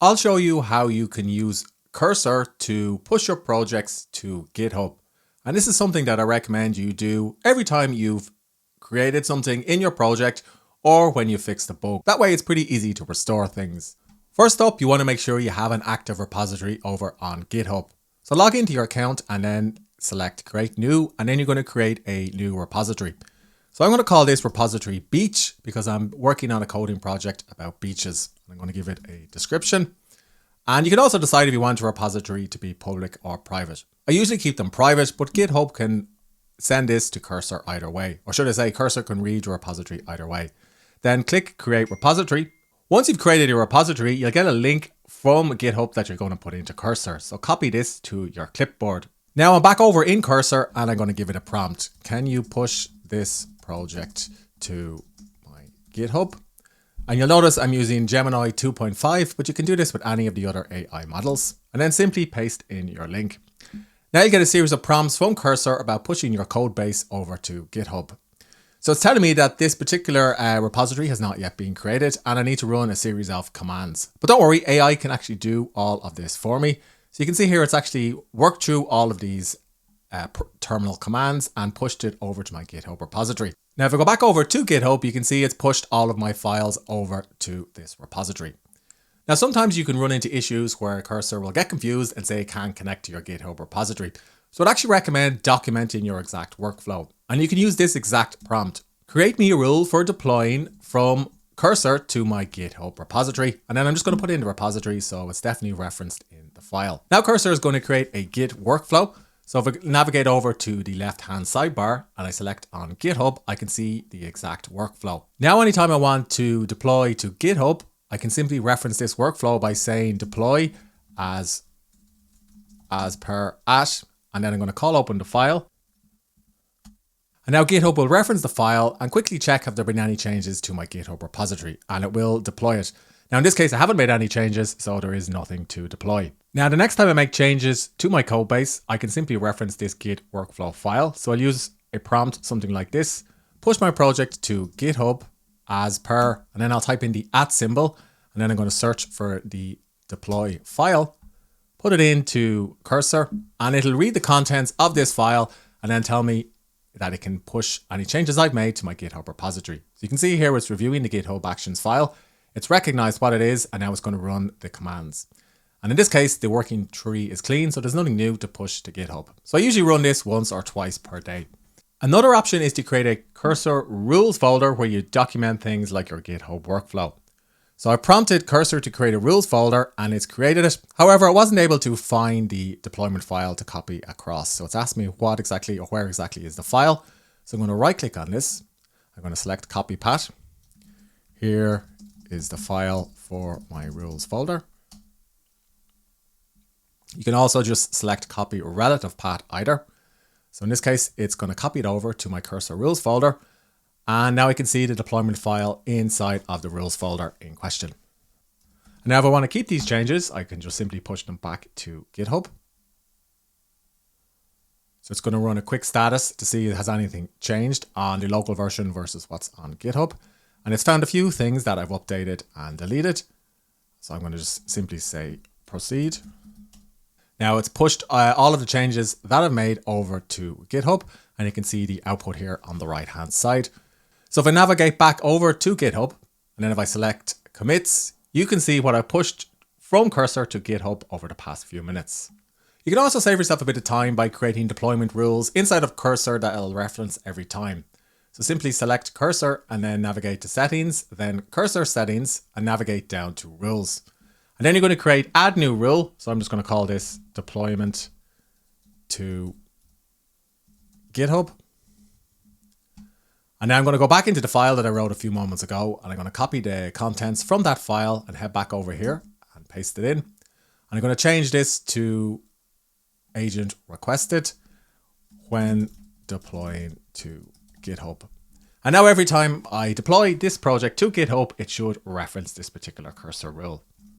I'll show you how you can use Cursor to push your projects to GitHub. And this is something that I recommend you do every time you've created something in your project or when you fix the bug. That way it's pretty easy to restore things. First up, you want to make sure you have an active repository over on GitHub. So log into your account and then select create new, and then you're going to create a new repository. So I'm going to call this repository beach because I'm working on a coding project about beaches. I'm going to give it a description. And you can also decide if you want your repository to be public or private. I usually keep them private, but GitHub can send this to Cursor either way. Or should I say Cursor can read your repository either way. Then click create repository. Once you've created your repository, you'll get a link from GitHub that you're going to put into Cursor. So copy this to your clipboard. Now I'm back over in Cursor and I'm going to give it a prompt. Can you push this project to my GitHub? And you'll notice I'm using Gemini 2.5, but you can do this with any of the other AI models. And then simply paste in your link. Now you get a series of prompts from Cursor about pushing your code base over to GitHub. So it's telling me that this particular repository has not yet been created and I need to run a series of commands. But don't worry, AI can actually do all of this for me. So you can see here it's actually worked through all of these terminal commands and pushed it over to my GitHub repository. Now if I go back over to GitHub, you can see it's pushed all of my files over to this repository. Now sometimes you can run into issues where Cursor will get confused and say it can't connect to your GitHub repository. So I'd actually recommend documenting your exact workflow. And you can use this exact prompt. Create me a rule for deploying from Cursor to my GitHub repository. And then I'm just going to put it in the repository so it's definitely referenced in the file. Now Cursor is going to create a Git workflow. So if I navigate over to the left-hand sidebar and I select on GitHub, I can see the exact workflow. Now anytime I want to deploy to GitHub, I can simply reference this workflow by saying deploy as per at, and then I'm going to call open the file. And now GitHub will reference the file and quickly check have there been any changes to my GitHub repository, and it will deploy it. Now in this case, I haven't made any changes, so there is nothing to deploy. Now the next time I make changes to my code base, I can simply reference this Git workflow file. So I'll use a prompt, something like this, push my project to GitHub as per, and then I'll type in the @ symbol, and then I'm going to search for the deploy file, put it into Cursor, and it'll read the contents of this file and then tell me that it can push any changes I've made to my GitHub repository. So you can see here it's reviewing the GitHub Actions file. It's recognized what it is, and now it's going to run the commands. And in this case, the working tree is clean, so there's nothing new to push to GitHub. So I usually run this once or twice per day. Another option is to create a Cursor rules folder where you document things like your GitHub workflow. So I prompted Cursor to create a rules folder and it's created it. However, I wasn't able to find the deployment file to copy across. So it's asked me what exactly or where exactly is the file. So I'm going to right click on this. I'm going to select copy path. Here is the file for my rules folder. You can also just select copy relative path either. So in this case, it's going to copy it over to my Cursor rules folder. And now I can see the deployment file inside of the rules folder in question. And now if I want to keep these changes, I can just simply push them back to GitHub. So it's going to run a quick status to see has anything changed on the local version versus what's on GitHub. And it's found a few things that I've updated and deleted. So I'm going to just simply say proceed. Now it's pushed all of the changes that I've made over to GitHub, and you can see the output here on the right hand side. So if I navigate back over to GitHub, and then if I select commits, you can see what I pushed from Cursor to GitHub over the past few minutes. You can also save yourself a bit of time by creating deployment rules inside of Cursor that I'll reference every time. So simply select Cursor and then navigate to settings, then Cursor settings, and navigate down to rules. And then you're going to create add new rule. So I'm just going to call this deployment to GitHub. And now I'm going to go back into the file that I wrote a few moments ago, and I'm going to copy the contents from that file and head back over here and paste it in. And I'm going to change this to agent requested when deploying to GitHub. And now every time I deploy this project to GitHub, it should reference this particular Cursor rule.